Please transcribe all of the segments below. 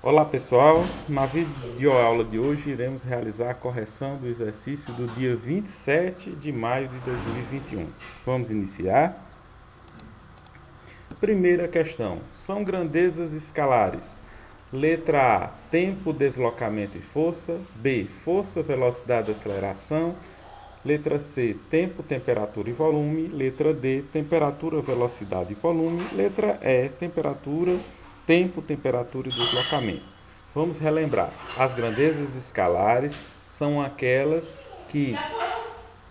Olá pessoal, na videoaula de hoje iremos realizar a correção do exercício do dia 27 de maio de 2021. Vamos iniciar? Primeira questão, são grandezas escalares. Letra A, tempo, deslocamento e força. B, força, velocidade e aceleração. Letra C, tempo, temperatura e volume. Letra D, temperatura, velocidade e volume. Letra E, temperatura, tempo, temperatura e deslocamento. Vamos relembrar. As grandezas escalares são aquelas que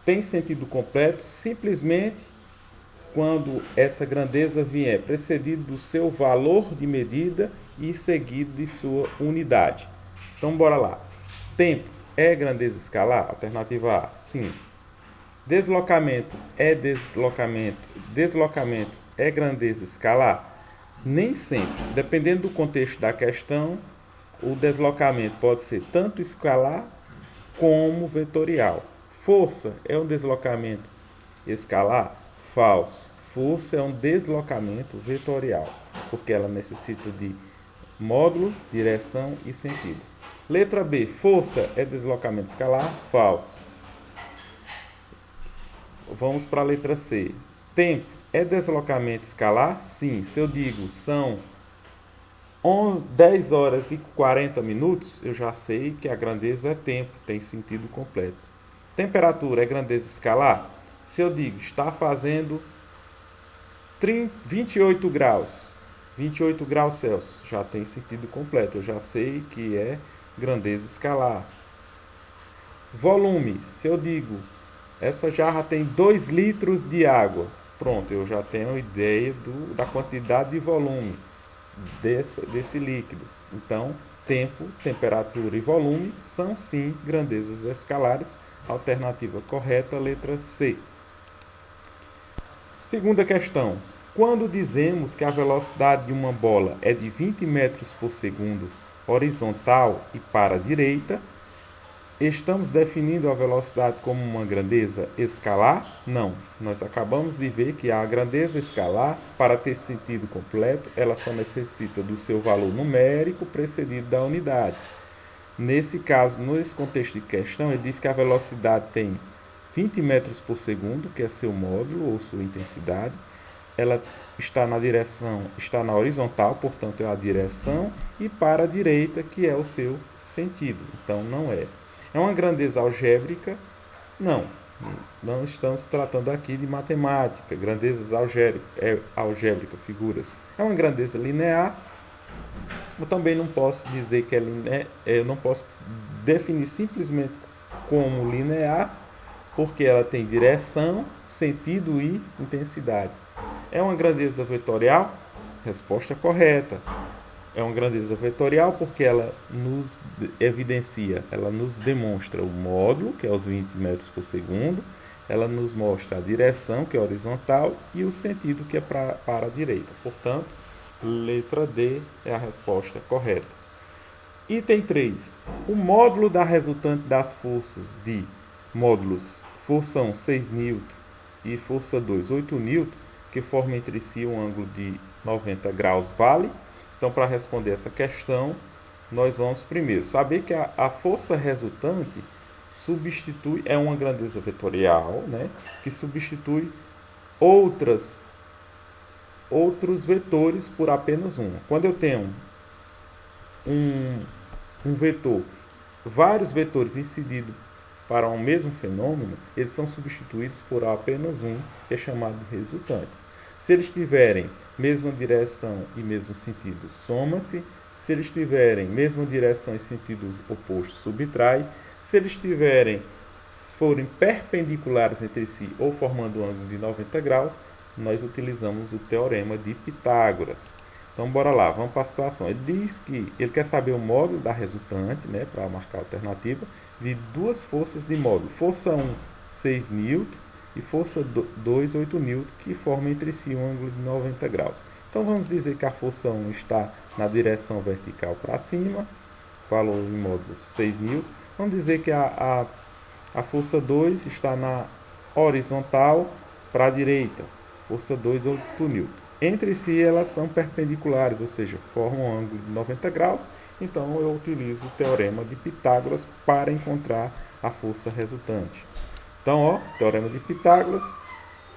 têm sentido completo simplesmente quando essa grandeza vier precedido do seu valor de medida e seguido de sua unidade. Então, bora lá. Tempo é grandeza escalar? Alternativa A, sim. Deslocamento é deslocamento. Deslocamento é grandeza escalar? Nem sempre. Dependendo do contexto da questão, o deslocamento pode ser tanto escalar como vetorial. Força é um deslocamento escalar? Falso. Força é um deslocamento vetorial, porque ela necessita de módulo, direção e sentido. Letra B. Força é deslocamento escalar? Falso. Vamos para a letra C. Tempo é deslocamento escalar? Sim. Se eu digo são 10 horas e 40 minutos, eu já sei que a grandeza é tempo, tem sentido completo. Temperatura é grandeza escalar? Se eu digo está fazendo 28 graus, 28 graus Celsius, já tem sentido completo, eu já sei que é grandeza escalar. Volume, se eu digo essa jarra tem 2 litros de água, pronto, eu já tenho ideia da quantidade de volume desse líquido. Então, tempo, temperatura e volume são sim grandezas escalares. Alternativa correta, letra C. Segunda questão. Quando dizemos que a velocidade de uma bola é de 20 metros por segundo horizontal e para a direita, estamos definindo a velocidade como uma grandeza escalar? Não. Nós acabamos de ver que a grandeza escalar, para ter sentido completo, ela só necessita do seu valor numérico precedido da unidade. Nesse caso, nesse contexto de questão, ele diz que a velocidade tem 20 metros por segundo, que é seu módulo ou sua intensidade. Ela está na horizontal, portanto é a direção, e para a direita, que é o seu sentido. Então não é. É uma grandeza algébrica? Não. Não estamos tratando aqui de matemática, grandezas algébricas, figuras. É uma grandeza linear. Eu também não posso dizer que é linear, eu não posso definir simplesmente como linear, porque ela tem direção, sentido e intensidade. É uma grandeza vetorial? Resposta correta. É uma grandeza vetorial porque ela nos evidencia, ela nos demonstra o módulo, que é os 20 metros por segundo, ela nos mostra a direção, que é horizontal, e o sentido, que é para a direita. Portanto, letra D é a resposta correta. Item 3. O módulo da resultante das forças de módulos força 1, 6 N e força 2, 8 N, que formam entre si um ângulo de 90 graus, vale? Então, para responder essa questão, nós vamos primeiro saber que a força resultante é uma grandeza vetorial, né, que substitui outros vetores por apenas uma. Quando eu tenho um vetor, vários vetores incididos para um mesmo fenômeno, eles são substituídos por apenas um, que é chamado de resultante. Se eles tiverem mesma direção e mesmo sentido, soma-se. Se eles tiverem mesma direção e sentido oposto, subtrai. Se eles forem perpendiculares entre si ou formando um ângulo de 90 graus, nós utilizamos o teorema de Pitágoras. Então, bora lá, vamos para a situação. Ele diz que ele quer saber o módulo da resultante, né, para marcar a alternativa, de duas forças de módulo. Força 1, 6 N e força 2, 8 N, que formam entre si um ângulo de 90 graus. Então, vamos dizer que a força 1 está na direção vertical para cima, valor em módulo 6 N. Vamos dizer que a força 2 está na horizontal para a direita, força 2, 8 N. Entre si, elas são perpendiculares, ou seja, formam um ângulo de 90 graus então eu utilizo o teorema de Pitágoras para encontrar a força resultante. Então, ó, teorema de Pitágoras,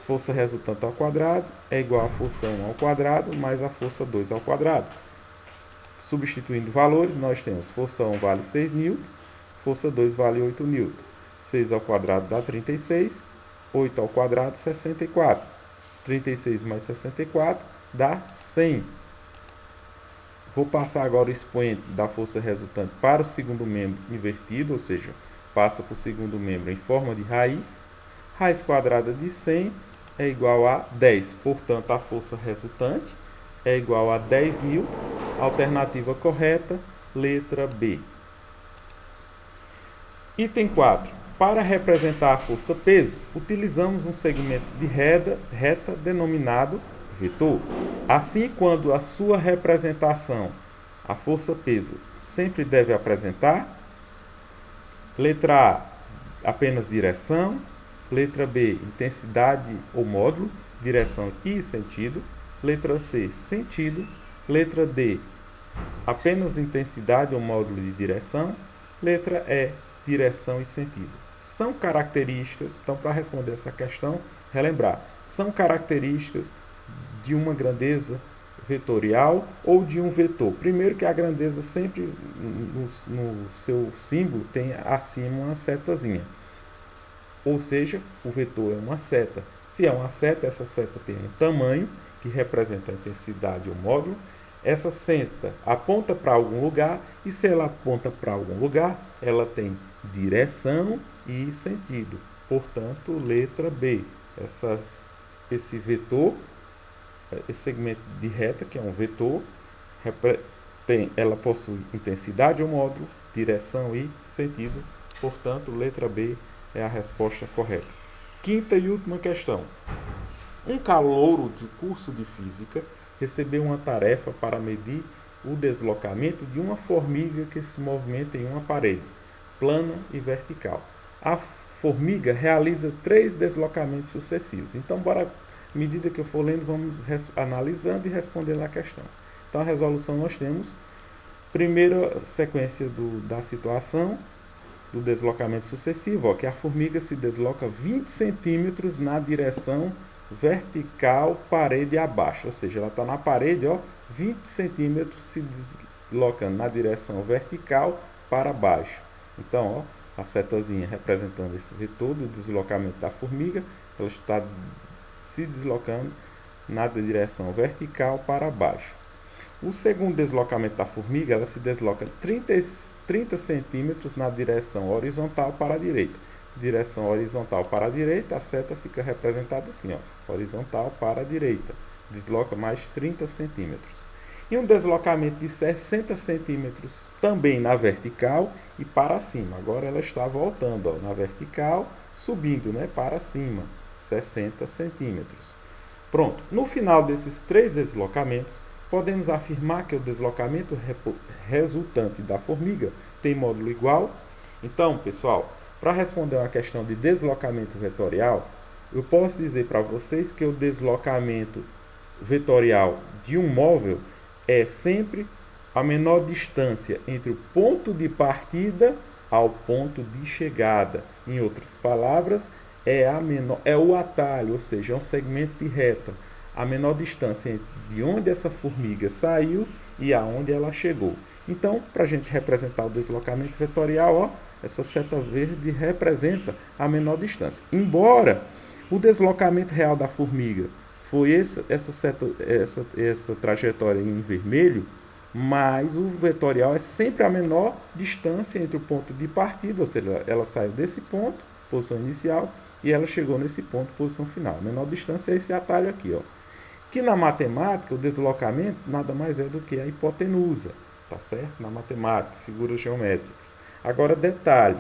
força resultante ao quadrado é igual a força 1 ao quadrado mais a força 2 ao quadrado. Substituindo valores, nós temos força 1 vale 6 N, força 2 vale 8 N. 6 ao quadrado dá 36, 8 ao quadrado 64. 36 mais 64 dá 100. Vou passar agora o expoente da força resultante para o segundo membro invertido, ou seja, passa para o segundo membro em forma de raiz. Raiz quadrada de 100 é igual a 10. Portanto, a força resultante é igual a 10.000. Alternativa correta, letra B. Item 4. Para representar a força-peso, utilizamos um segmento de reta denominado vetor. Assim, quando a sua representação, a força-peso, sempre deve apresentar, letra A, apenas direção, letra B, intensidade ou módulo, direção e sentido, letra C, sentido, letra D, apenas intensidade ou módulo de direção, letra E, direção e sentido. São características, então para responder essa questão, relembrar, são características de uma grandeza vetorial ou de um vetor. Primeiro que a grandeza sempre no seu símbolo tem acima uma setazinha. Ou seja, o vetor é uma seta. Se é uma seta, essa seta tem um tamanho que representa a intensidade ou módulo. Essa seta aponta para algum lugar e se ela aponta para algum lugar, ela tem direção e sentido. Portanto, letra B. Esse vetor, esse segmento de reta, que é um vetor, ela possui intensidade ou módulo, direção e sentido. Portanto, letra B é a resposta correta. Quinta e última questão. Um calouro de curso de física recebeu uma tarefa para medir o deslocamento de uma formiga que se movimenta em uma parede, plana e vertical. A formiga realiza 3 deslocamentos sucessivos. Então, bora, à medida que eu for lendo, vamos analisando e respondendo a questão. Então, a resolução nós temos, primeira sequência da situação, do deslocamento sucessivo, ó, que a formiga se desloca 20 centímetros na direção vertical, parede abaixo. Ou seja, ela está na parede, ó, 20 centímetros se deslocando na direção vertical para baixo. Então, ó, a setazinha representando esse vetor do deslocamento da formiga, ela está se deslocando na direção vertical para baixo. O segundo deslocamento da formiga, ela se desloca 30 centímetros na direção horizontal para a direita. Direção horizontal para a direita, a seta fica representada assim, ó, horizontal para a direita. Desloca mais 30 centímetros. E um deslocamento de 60 centímetros também na vertical e para cima. Agora ela está voltando, ó, na vertical, subindo, né, para cima, 60 centímetros. Pronto. No final desses 3 deslocamentos, podemos afirmar que o deslocamento resultante da formiga tem módulo igual. Então, pessoal, para responder uma questão de deslocamento vetorial, eu posso dizer para vocês que o deslocamento vetorial de um móvel é sempre a menor distância entre o ponto de partida ao ponto de chegada. Em outras palavras, é o atalho, ou seja, é um segmento de reta. A menor distância entre de onde essa formiga saiu e aonde ela chegou. Então, para a gente representar o deslocamento vetorial, ó, essa seta verde representa a menor distância. Embora o deslocamento real da formiga foi essa trajetória em vermelho, mas o vetorial é sempre a menor distância entre o ponto de partida, ou seja, ela saiu desse ponto, posição inicial, e ela chegou nesse ponto, posição final. A menor distância é esse atalho aqui, ó. Que na matemática, o deslocamento nada mais é do que a hipotenusa, tá certo? Na matemática, figuras geométricas. Agora, detalhe,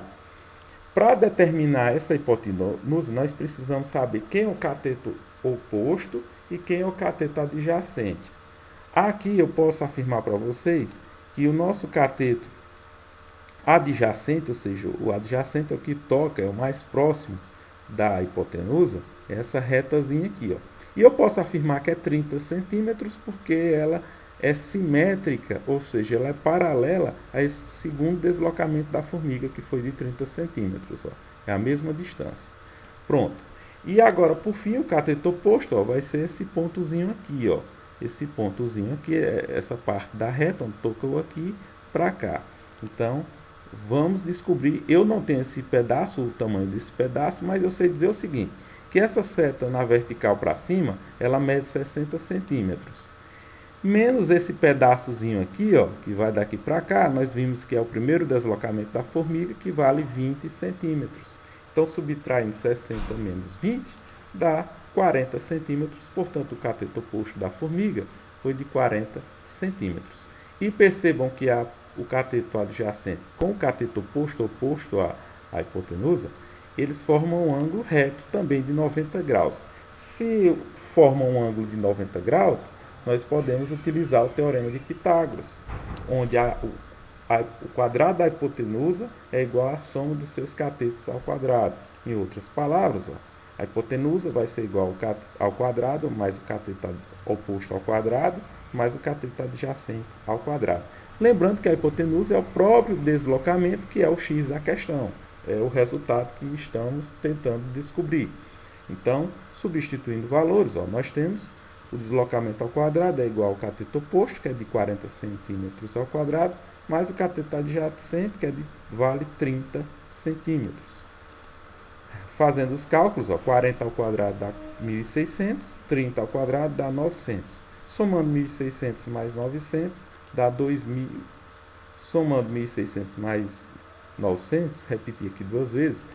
para determinar essa hipotenusa, nós precisamos saber quem é o cateto oposto e quem é o cateto adjacente. Aqui eu posso afirmar para vocês que o nosso cateto adjacente, ou seja, o adjacente é o que toca, é o mais próximo da hipotenusa, é essa retazinha aqui, ó. E eu posso afirmar que é 30 centímetros porque ela é simétrica, ou seja, ela é paralela a esse segundo deslocamento da formiga, que foi de 30 centímetros. Ó. É a mesma distância. Pronto. E agora, por fim, o cateto oposto vai ser esse pontozinho aqui. Ó. Esse pontozinho aqui é essa parte da reta, onde tocou aqui para cá. Então, vamos descobrir. Eu não tenho esse pedaço, o tamanho desse pedaço, mas eu sei dizer o seguinte, que essa seta na vertical para cima, ela mede 60 centímetros. Menos esse pedaçozinho aqui, ó, que vai daqui para cá, nós vimos que é o primeiro deslocamento da formiga, que vale 20 centímetros. Então, subtraindo 60 menos 20, dá 40 centímetros. Portanto, o cateto oposto da formiga foi de 40 centímetros. E percebam que o cateto adjacente com o cateto oposto à hipotenusa, eles formam um ângulo reto também de 90 graus. Se formam um ângulo de 90 graus, nós podemos utilizar o teorema de Pitágoras, onde o quadrado da hipotenusa é igual à soma dos seus catetos ao quadrado. Em outras palavras, ó, a hipotenusa vai ser igual ao quadrado, mais o cateto oposto ao quadrado, mais o cateto adjacente ao quadrado. Lembrando que a hipotenusa é o próprio deslocamento, que é o x da questão. É o resultado que estamos tentando descobrir. Então, substituindo valores, ó, nós temos o deslocamento ao quadrado é igual ao cateto oposto, que é de 40 centímetros ao quadrado, mais o cateto adjacente, que vale 30 centímetros. Fazendo os cálculos, ó, 40 ao quadrado dá 1.600, 30 ao quadrado dá 900. Somando 1.600 mais 900, dá 2.000. Somando 1.600 mais 900, repetir aqui duas vezes,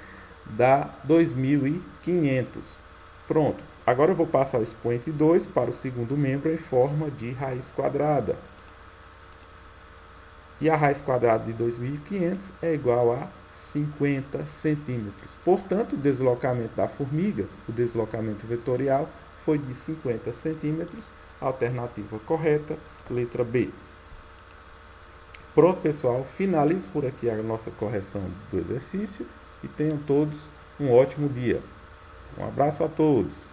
dá 2.500. Pronto. Agora eu vou passar o expoente 2 para o segundo membro em forma de raiz quadrada. E a raiz quadrada de 2.500 é igual a 50 centímetros. Portanto, o deslocamento da formiga, o deslocamento vetorial, foi de 50 centímetros. Alternativa correta, letra B. Pronto, pessoal. Finalizo por aqui a nossa correção do exercício e tenham todos um ótimo dia. Um abraço a todos.